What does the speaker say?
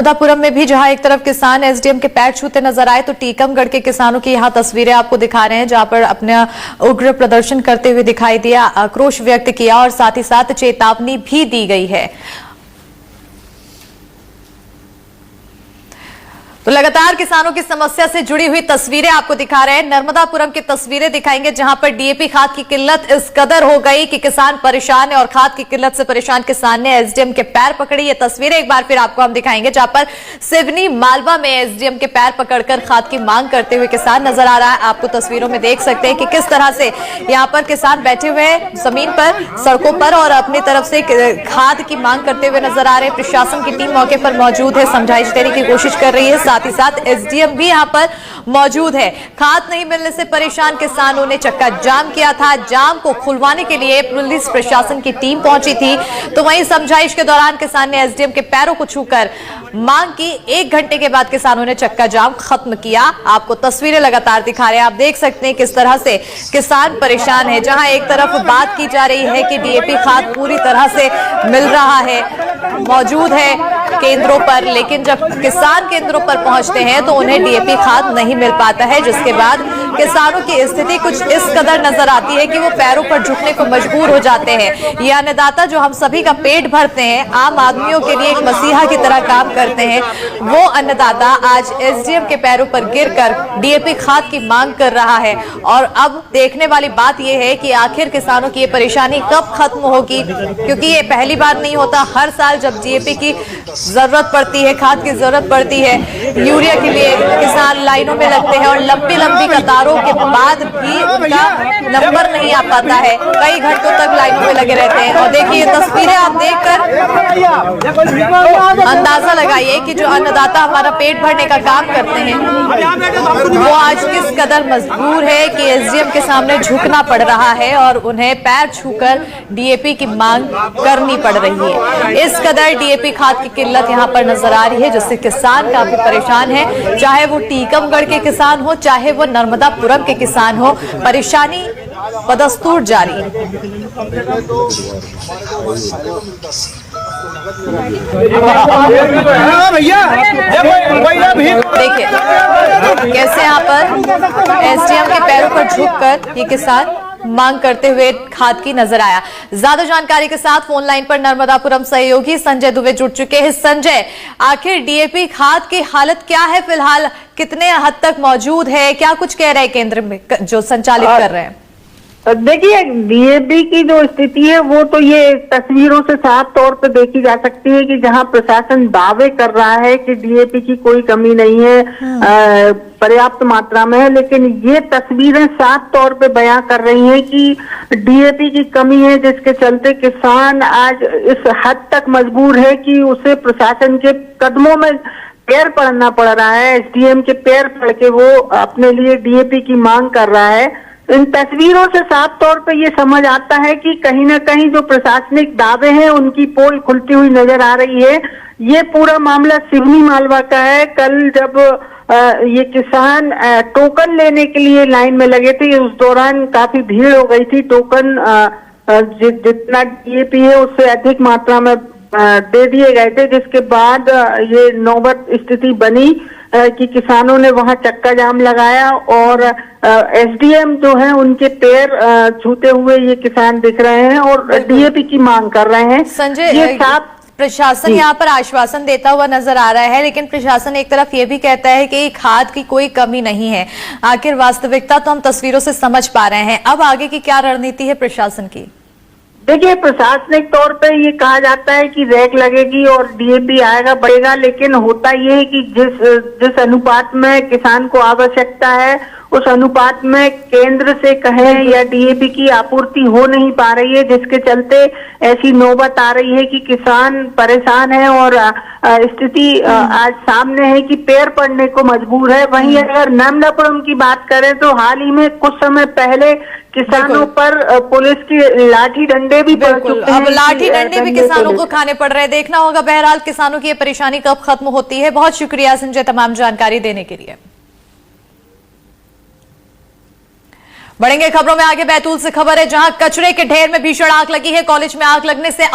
नर्मदापुरम में भी जहां एक तरफ किसान एसडीएम के पैर छूते नजर आए, तो टीकमगढ़ के किसानों की यहां तस्वीरें आपको दिखा रहे हैं, जहां पर अपना उग्र प्रदर्शन करते हुए दिखाई दिया, आक्रोश व्यक्त किया और साथ ही साथ चेतावनी भी दी गई है। तो लगातार किसानों की समस्या से जुड़ी हुई तस्वीरें आपको दिखा रहे हैं। नर्मदापुरम की तस्वीरें दिखाएंगे, जहां पर डीएपी खाद की किल्लत इस कदर हो गई कि किसान परेशान है और खाद की किल्लत से परेशान किसान ने एसडीएम के पैर पकड़े। ये तस्वीरें एक बार फिर आपको हम दिखाएंगे, जहां पर सिवनी मालवा में एसडीएम के पैर पकड़कर खाद की मांग करते हुए किसान नजर आ रहा है। आपको तस्वीरों में देख सकते हैं कि किस तरह से यहां पर किसान बैठे हुए हैं जमीन पर, सड़कों पर, और अपनी तरफ से खाद की मांग करते हुए नजर आ रहे हैं। प्रशासन की टीम मौके पर मौजूद है, समझाइश देने की कोशिश कर रही है, साथ ही साथ एसडीएम भी यहां पर मौजूद है। खाद नहीं मिलने से परेशान किसानों ने चक्का जाम किया था। जाम को खुलवाने के लिए पुलिस प्रशासन की टीम पहुंची थी, तो वहीं समझाइश के दौरान किसान ने एसडीएम के पैरों को छूकर मांग की। 1 घंटे के बाद किसानों ने चक्का जाम खत्म किया। आपको तस्वीरें लगातार दिखा रहे हैं, आप देख सकते हैं किस तरह से किसान परेशान है। जहां एक तरफ बात की जा रही है कि डीएपी खाद पूरी तरह से मिल रहा है, मौजूद है केंद्रों पर, लेकिन जब किसान केंद्रों पर पहुंचते हैं तो उन्हें डीएपी खाद नहीं मिल पाता है, जिसके बाद किसानों की स्थिति कुछ इस कदर नजर आती है कि वो पैरों पर झुकने को मजबूर हो जाते हैं। ये अन्नदाता जो हम सभी का पेट भरते हैं, आम आदमियों के लिए एक मसीहा की तरह काम करते हैं, वो अन्नदाता आज एसडीएम के पैरों पर गिरकर डीएपी खाद की मांग कर रहा है। और अब देखने वाली बात यह है कि आखिर किसानों की ये परेशानी कब खत्म होगी, क्योंकि ये पहली बार नहीं होता। हर साल जब डीएपी की जरूरत पड़ती है, खाद की जरूरत पड़ती है, यूरिया के लिए किसान लाइनों में लगते हैं और लंबी लंबी कतारों के बाद भी उनका नंबर नहीं आ पाता है, कई घंटों तक लाइनों में लगे रहते हैं। और देखिए ये तस्वीरें आप देखकर अंदाजा लगाइए कि जो अन्नदाता हमारा पेट भरने का काम करते हैं, वो आज किस कदर मजबूर है कि एसडीएम के सामने झुकना पड़ रहा है और उन्हें पैर छूकर डीएपी की मांग करनी पड़ रही है। इस कदर डीएपी खाद की किल्लत यहाँ पर नजर आ रही है, जिससे किसान काफी परेशान है, चाहे वो टीकमगढ़ के किसान हो, चाहे वो नर्मदापुरम के किसान हो, परेशानी बदस्तूर जारी है। देखिए कैसे यहाँ पर एसडीएम के पैरों पर झुककर ये किसान मांग करते हुए खाद की नजर आया। ज्यादा जानकारी के साथ फोन लाइन पर नर्मदापुरम सहयोगी संजय दुबे जुड़ चुके हैं। संजय, आखिर डीएपी खाद की हालत क्या है फिलहाल, कितने हद तक मौजूद है, क्या कुछ कह रहे हैं केंद्र में जो संचालित कर रहे हैं? देखिए, डीएपी की जो स्थिति है वो तो ये तस्वीरों से साफ तौर पे देखी जा सकती है कि जहां प्रशासन दावे कर रहा है कि डीएपी की कोई कमी नहीं है, पर्याप्त मात्रा में है, लेकिन ये तस्वीरें साफ तौर पे बयां कर रही हैं कि डीएपी की कमी है, जिसके चलते किसान आज इस हद तक मजबूर है कि उसे प्रशासन के कदमों में पैर पड़ना पड़ रहा है। एसडीएम के पैर पड़ के वो अपने लिए डीएपी की मांग कर रहा है। इन तस्वीरों से साफ तौर पे ये समझ आता है कि कहीं ना कहीं जो प्रशासनिक दावे हैं उनकी पोल खुलती हुई नजर आ रही है। ये पूरा मामला सिवनी मालवा का है। कल जब ये किसान टोकन लेने के लिए लाइन में लगे थे, उस दौरान काफी भीड़ हो गई थी। टोकन जितना डीएपी है उससे अधिक मात्रा में दे दिए गए थे, जिसके बाद ये नौबत स्थिति बनी कि किसानों ने वहां चक्का जाम लगाया और एसडीएम जो है उनके पैर छूते हुए ये किसान दिख रहे हैं और डीएपी की मांग कर रहे हैं। संजय, ये साफ प्रशासन यहाँ पर आश्वासन देता हुआ नजर आ रहा है, लेकिन प्रशासन एक तरफ ये भी कहता है कि खाद की कोई कमी नहीं है। आखिर वास्तविकता तो हम तस्वीरों से समझ पा रहे हैं, अब आगे की क्या रणनीति है प्रशासन की? देखिए, प्रशासनिक तौर पे ये कहा जाता है कि रैक लगेगी और डीएपी आएगा, बढ़ेगा, लेकिन होता ये है कि जिस अनुपात में किसान को आवश्यकता है उस अनुपात में केंद्र से कहें या डीएपी की आपूर्ति हो नहीं पा रही है, जिसके चलते ऐसी नौबत आ रही है कि किसान परेशान है और स्थिति आज सामने है कि पैर पड़ने को मजबूर है। वहीं अगर नर्मदापुरम की बात करें तो हाल ही में कुछ समय पहले किसानों पर पुलिस की लाठी डंडे भी पड़ चुके हैं। अब लाठी डंडे भी किसानों को खाने पड़ रहे हैं। देखना होगा बहरहाल किसानों की ये परेशानी कब खत्म होती है। बहुत शुक्रिया संजय तमाम जानकारी देने के लिए। बढ़ेंगे खबरों में आगे। बैतूल से खबर है, जहां कचरे के ढेर में भीषण आग लगी है। कॉलेज में आग लगने से